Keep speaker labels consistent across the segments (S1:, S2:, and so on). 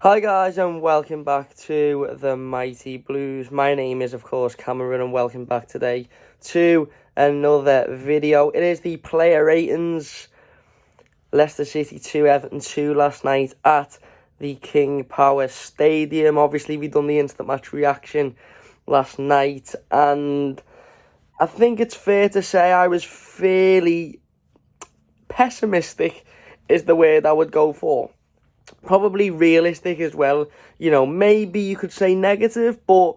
S1: Hi guys and welcome back to the Mighty Blues. My name is of course Cameron and welcome back today to another video. It is the player ratings. Leicester City 2, Everton 2 last night at the King Power Stadium. Obviously we done the instant match reaction last night and I think it's fair to say I was fairly pessimistic is the word I would go for. Probably realistic as well. Maybe you could say negative, but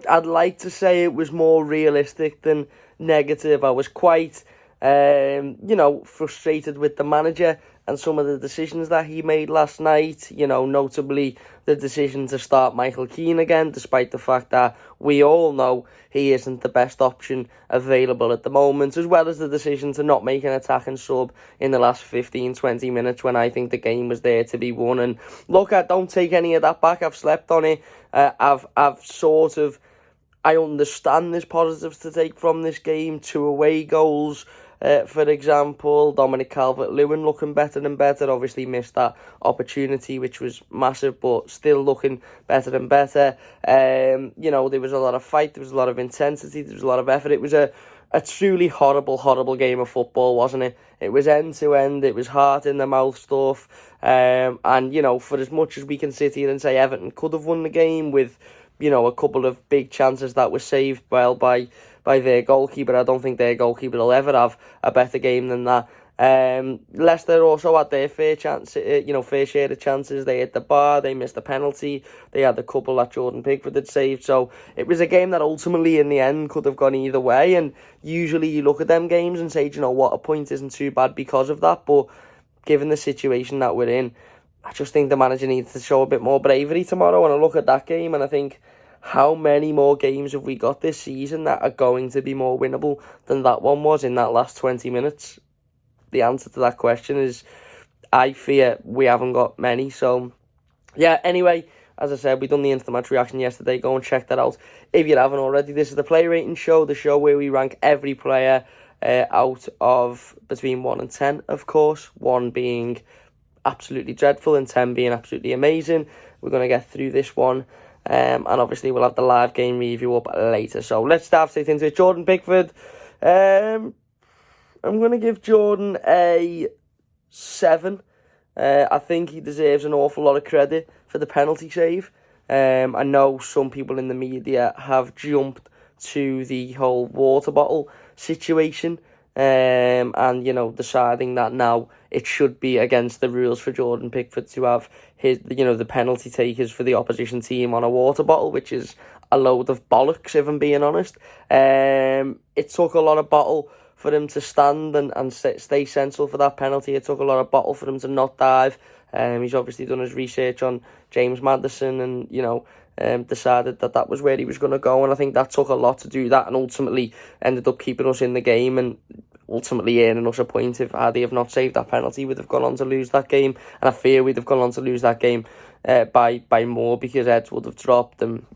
S1: I'd like to say it was more realistic than negative. I was quite, frustrated with the manager and some of the decisions that he made last night. Notably the decision to start Michael Keane again, despite the fact that we all know he isn't the best option available at the moment, as well as the decision to not make an attacking sub in the last 15-20 minutes when I think the game was there to be won. And look, I don't take any of that back. I've slept on it. I understand there's positives to take from this game. 2 away goals, for example. Dominic Calvert-Lewin looking better and better. Obviously missed that opportunity, which was massive, but still looking better and better. There was a lot of fight. There was a lot of intensity. There was a lot of effort. It was a truly horrible game of football, wasn't it? It was end-to-end. It was heart-in-the-mouth stuff. For as much as we can sit here and say Everton could have won the game with a couple of big chances that were saved well by their goalkeeper, I don't think their goalkeeper will ever have a better game than that. Leicester also had their fair share of chances. They hit the bar, they missed the penalty, they had a couple that Jordan Pickford had saved. So it was a game that ultimately in the end could have gone either way. And usually you look at them games and say, a point isn't too bad because of that. But given the situation that we're in, I just think the manager needs to show a bit more bravery tomorrow. And I look at that game and I think, how many more games have we got this season that are going to be more winnable than that one was in that last 20 minutes? The answer to that question is, I fear we haven't got many. So, yeah, anyway, as I said, we done the instant match reaction yesterday. Go and check that out if you haven't already. This is the Player Rating Show, the show where we rank every player out of between 1 and 10, of course. 1 being absolutely dreadful and 10 being absolutely amazing. We're going to get through this one. And obviously we'll have the live game review up later. So let's start straight into it. Jordan Pickford. I'm going to give Jordan a 7. I think he deserves an awful lot of credit for the penalty save. I know some people in the media have jumped to the whole water bottle situation. Deciding that now it should be against the rules for Jordan Pickford to have the penalty takers for the opposition team on a water bottle, which is a load of bollocks, if I'm being honest. It took a lot of bottle for him to stand and stay central for that penalty. It took a lot of bottle for him to not dive. He's obviously done his research on James Maddison and, decided that was where he was going to go, and I think that took a lot to do that, and ultimately ended up keeping us in the game and ultimately earning us a point. If had he have not saved that penalty, we'd have gone on to lose that game, and I fear we'd have gone on to lose that game by more, because Eds would have dropped, and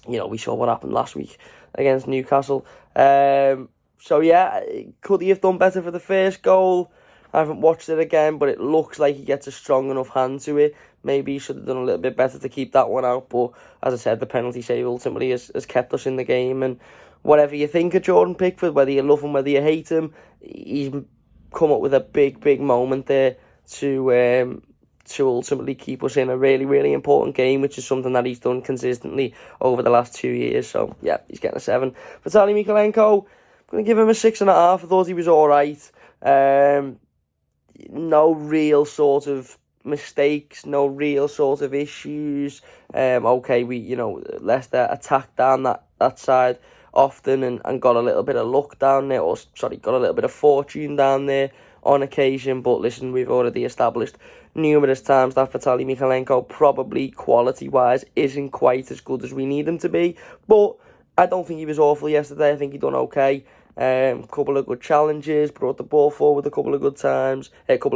S1: we saw what happened last week against Newcastle. So yeah, could he have done better for the first goal? I haven't watched it again, but it looks like he gets a strong enough hand to it. Maybe he should have done a little bit better to keep that one out. But as I said, the penalty save ultimately has kept us in the game. And whatever you think of Jordan Pickford, whether you love him, whether you hate him, he's come up with a big moment there to ultimately keep us in a really, really important game, which is something that he's done consistently over the last 2 years. So, yeah, he's getting a 7. Vitaly Mykolenko, I'm going to give him a 6.5. I thought he was all right. No real sort of mistakes, no real sort of issues. Leicester attacked down that side often and got a little bit of luck down there, got a little bit of fortune down there on occasion. But listen, we've already established numerous times that Vitaly Mykolenko probably quality-wise isn't quite as good as we need him to be. But I don't think he was awful yesterday. I think he done okay. Couple of good challenges, brought the ball forward a couple of times. Again,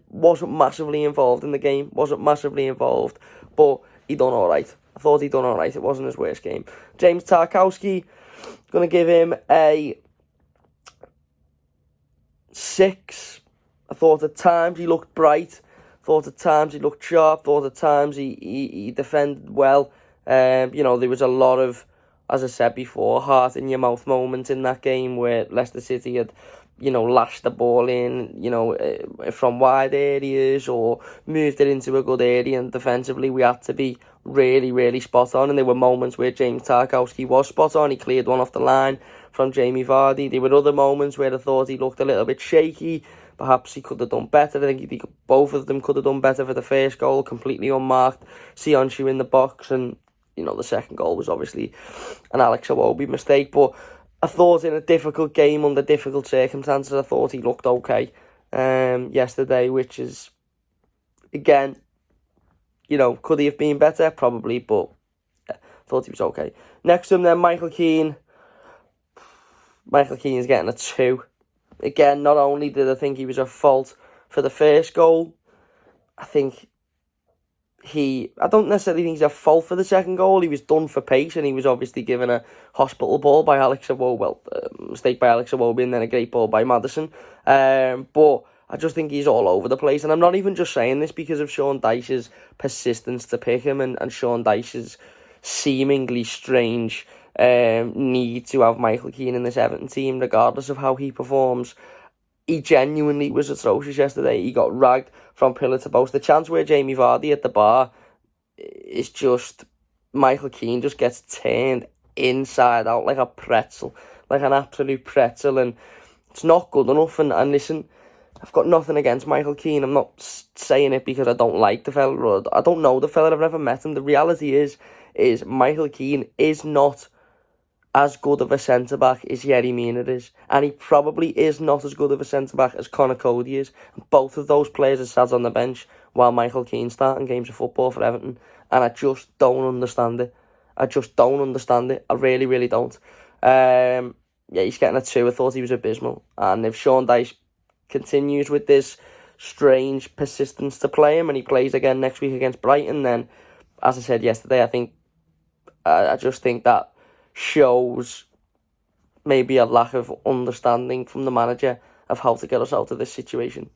S1: wasn't massively involved in the game, but he done alright. I thought he done alright. It wasn't his worst game. James Tarkowski, going to give him a 6. I thought at times he looked bright. Thought at times he looked sharp. Thought at times he defended well. There was a lot of, as I said before, heart in your mouth moments in that game where Leicester City had, lashed the ball in, from wide areas or moved it into a good area, and defensively we had to be really, really spot on. And there were moments where James Tarkowski was spot on. He cleared one off the line from Jamie Vardy. There were other moments where I thought he looked a little bit shaky. Perhaps he could have done better. I think both of them could have done better for the first goal, completely unmarked. Sionchu in the box, and the second goal was obviously an Alex Iwobi mistake. But I thought in a difficult game under difficult circumstances, I thought he looked okay yesterday, which is, again, could he have been better? Probably, but I thought he was okay. Next to him then, Michael Keane. Michael Keane's getting a 2. Again, not only did I think he was at fault for the first goal, I don't necessarily think he's at fault for the second goal. He was done for pace, and he was obviously given a hospital ball by Alex Iwobi, mistake by Alex Iwobi, and then a great ball by Maddison. But I just think he's all over the place, and I'm not even just saying this because of Sean Dyche's persistence to pick him and Sean Dyche's seemingly strange need to have Michael Keane in this Everton team, regardless of how he performs. He genuinely was atrocious yesterday. He got ragged from pillar to post. The chance where Jamie Vardy at the bar is just, Michael Keane just gets turned inside out like a pretzel, like an absolute pretzel, and it's not good enough. And listen, I've got nothing against Michael Keane. I'm not saying it because I don't like the fella, or I don't know the fella. I've never met him. The reality is Michael Keane is not as good of a centre-back as Yerry Mina is. And he probably is not as good of a centre-back as Conor Cody is. And both of those players are sat on the bench while Michael Keane's starting games of football for Everton. And I just don't understand it. I really, really don't. He's getting a 2. I thought he was abysmal. And if Sean Dyche continues with this strange persistence to play him, and he plays again next week against Brighton, then, as I said yesterday, I just think that shows maybe a lack of understanding from the manager of how to get us out of this situation.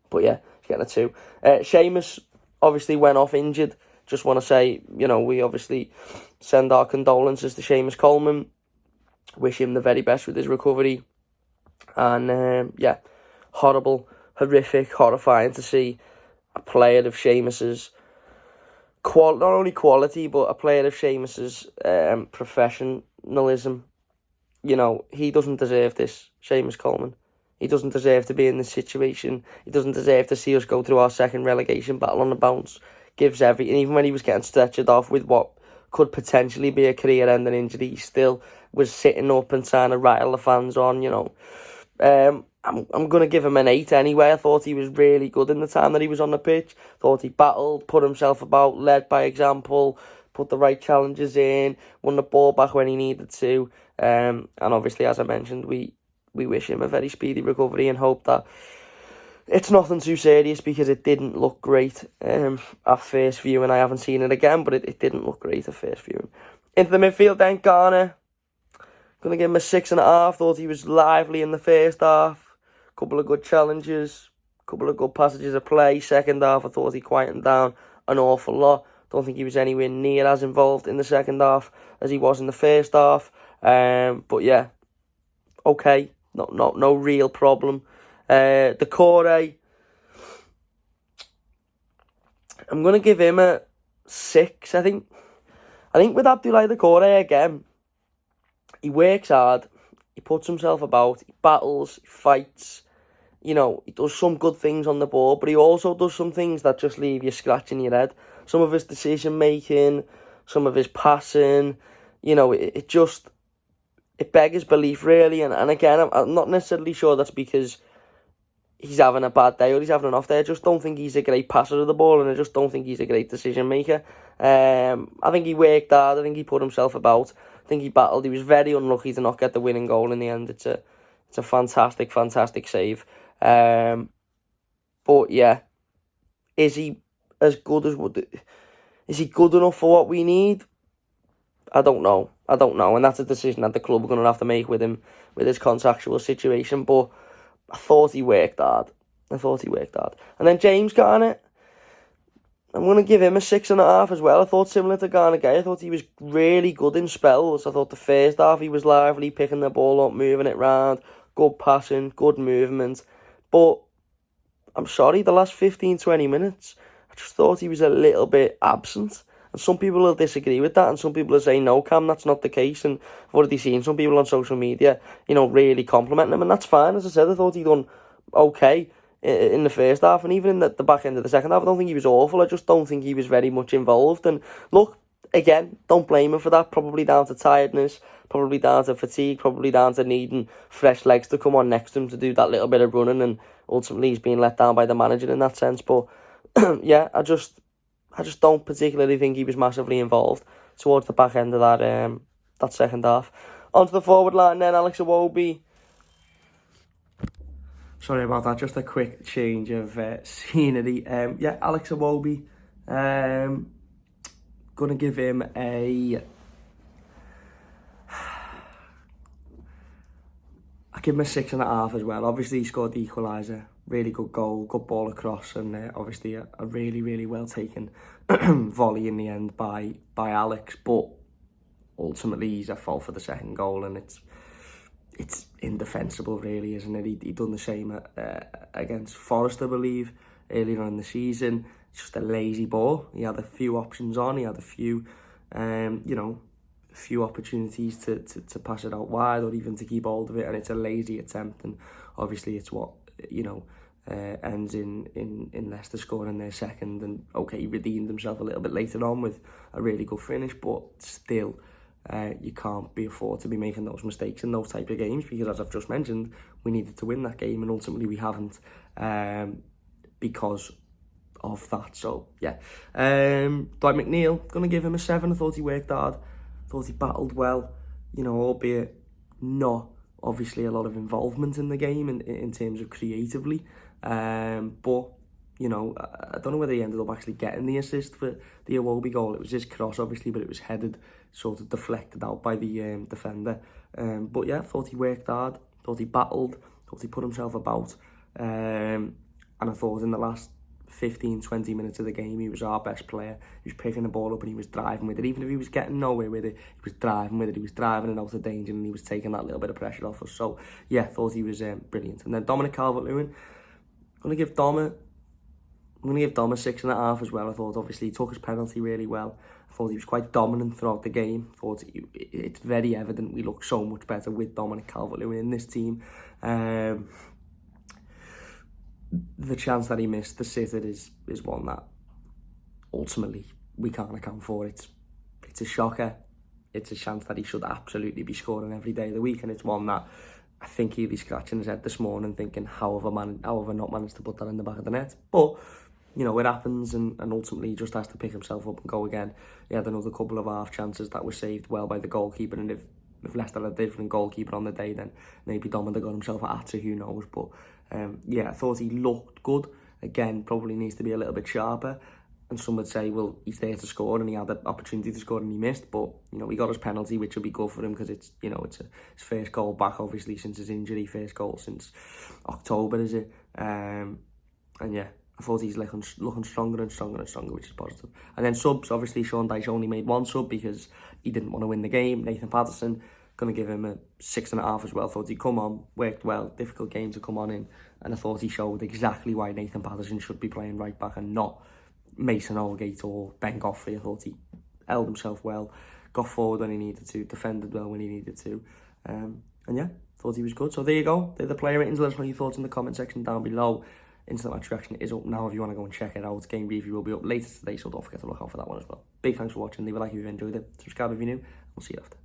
S1: But yeah, he's getting a 2. Seamus obviously went off injured. Just want to say, we obviously send our condolences to Seamus Coleman. Wish him the very best with his recovery. And horrible, horrific, horrifying to see a player of Seamus's not only quality, but a player of Seamus's professionalism. He doesn't deserve this, Seamus Coleman. He doesn't deserve to be in this situation. He doesn't deserve to see us go through our second relegation battle on the bounce. Gives everything. Even when he was getting stretchered off with what could potentially be a career-ending injury, he still was sitting up and trying to rattle the fans on, I'm going to give him an 8 anyway. I thought he was really good in the time that he was on the pitch. Thought he battled, put himself about, led by example, put the right challenges in, won the ball back when he needed to. And obviously, as I mentioned, we wish him a very speedy recovery and hope that it's nothing too serious, because it didn't look great at first view, and I haven't seen it again, but it didn't look great at first view. Into the midfield then, Garner. Going to give him a 6.5. Thought he was lively in the first half. Couple of good challenges, couple of good passages of play. Second half, I thought he quietened down an awful lot. Don't think he was anywhere near as involved in the second half as he was in the first half. But yeah, okay, no real problem. Decore, I'm gonna give him a 6. I think with Abdoulaye Decore again, he works hard, he puts himself about, he battles, he fights. He does some good things on the ball, but he also does some things that just leave you scratching your head. Some of his decision-making, some of his passing, it beggars belief, really. And again, I'm not necessarily sure that's because he's having a bad day or he's having an off day. I just don't think he's a great passer of the ball, and I just don't think he's a great decision-maker. I think he worked hard. I think he put himself about. I think he battled. He was very unlucky to not get the winning goal in the end. It's a fantastic, fantastic save. But yeah, is he good enough for what we need? I don't know, and that's a decision that the club are going to have to make with him, with his contractual situation. But I thought he worked hard. I thought he worked hard. And then James Garner, I'm going to give him a 6.5 as well. I thought similar to Garner Gay, I thought he was really good in spells. I thought the first half he was lively, picking the ball up, moving it round, good passing, good movement. But I'm sorry, the last 15-20 minutes, I just thought he was a little bit absent. And some people will disagree with that, and some people will say, no, Cam, that's not the case. And I've already seen some people on social media, really complimenting him, and that's fine. As I said, I thought he done okay in the first half, and even in the back end of the second half. I don't think he was awful. I just don't think he was very much involved. And look, again, don't blame him for that. Probably down to tiredness, probably down to fatigue, probably down to needing fresh legs to come on next to him to do that little bit of running, and ultimately he's being let down by the manager in that sense. But yeah, I just don't particularly think he was massively involved towards the back end of that second half. Onto the forward line then, Alex Iwobi. Sorry about that, just a quick change of scenery. Alex Iwobi. Gonna give him a... I'll give him a 6.5 as well. Obviously, he scored the equaliser. Really good goal, good ball across, and obviously a really, really well taken volley in the end by Alex. But ultimately, he's at fault for the second goal, and it's indefensible, really, isn't it? He done the same against Forest, I believe, earlier on in the season. It's just a lazy ball. He had a few options on. He had a few, few opportunities to pass it out wide or even to keep hold of it, and it's a lazy attempt. And obviously, it's what ends in Leicester scoring their second. And okay, he redeemed himself a little bit later on with a really good finish, but still, you can't be afford to be making those mistakes in those type of games, because as I've just mentioned, we needed to win that game, and ultimately we haven't, because of that. So yeah, Dwight McNeil, gonna give him a 7. I thought he worked hard, thought he battled well, albeit not obviously a lot of involvement in the game in terms of creatively, but I don't know whether he ended up actually getting the assist for the Iwobi goal. It was his cross, obviously, but it was headed, sort of deflected out by the defender. But yeah, I thought he worked hard, thought he battled, thought he put himself about, and I thought in the last 15-20 minutes of the game, he was our best player. He was picking the ball up and he was driving with it. Even if he was getting nowhere with it, he was driving with it. He was driving it out of danger, and he was taking that little bit of pressure off us. So yeah, thought he was brilliant. And then Dominic Calvert-Lewin, I'm going to give Dom a 6.5 as well. I thought obviously he took his penalty really well. I thought he was quite dominant throughout the game. I thought it's very evident we look so much better with Dominic Calvert-Lewin in this team. The chance that he missed, the sitter, is one that ultimately we can't account for. It's a shocker. It's a chance that he should absolutely be scoring every day of the week, and it's one that I think he'll be scratching his head this morning thinking, how have I not managed to put that in the back of the net? But it happens, and ultimately he just has to pick himself up and go again. He had another couple of half chances that were saved well by the goalkeeper, and if Leicester had a different goalkeeper on the day, then maybe Dom would have got himself at Atsu, who knows. But I thought he looked good. Again, probably needs to be a little bit sharper. And some would say, well, he's there to score, and he had the opportunity to score and he missed. But, he got his penalty, which will be good for him, because it's, it's his first goal back, obviously, since his injury. First goal since October, is it? And yeah, I thought he's looking stronger and stronger and stronger, which is positive. And then subs, obviously, Sean Dyche only made one sub because he didn't want to win the game. Nathan Patterson, going to give him a 6.5 as well. Thought he'd come on, worked well, difficult game to come on in. And I thought he showed exactly why Nathan Patterson should be playing right back and not Mason Holgate or Ben Godfrey. I thought he held himself well, got forward when he needed to, defended well when he needed to. And yeah, thought he was good. So there you go. They're the player ratings. Let us know your thoughts in the comment section down below. Instant Match Reaction is up now if you want to go and check it out. Game review will be up later today, so don't forget to look out for that one as well. Big thanks for watching. Leave a like if you've enjoyed it. Subscribe if you're new. We'll see you after.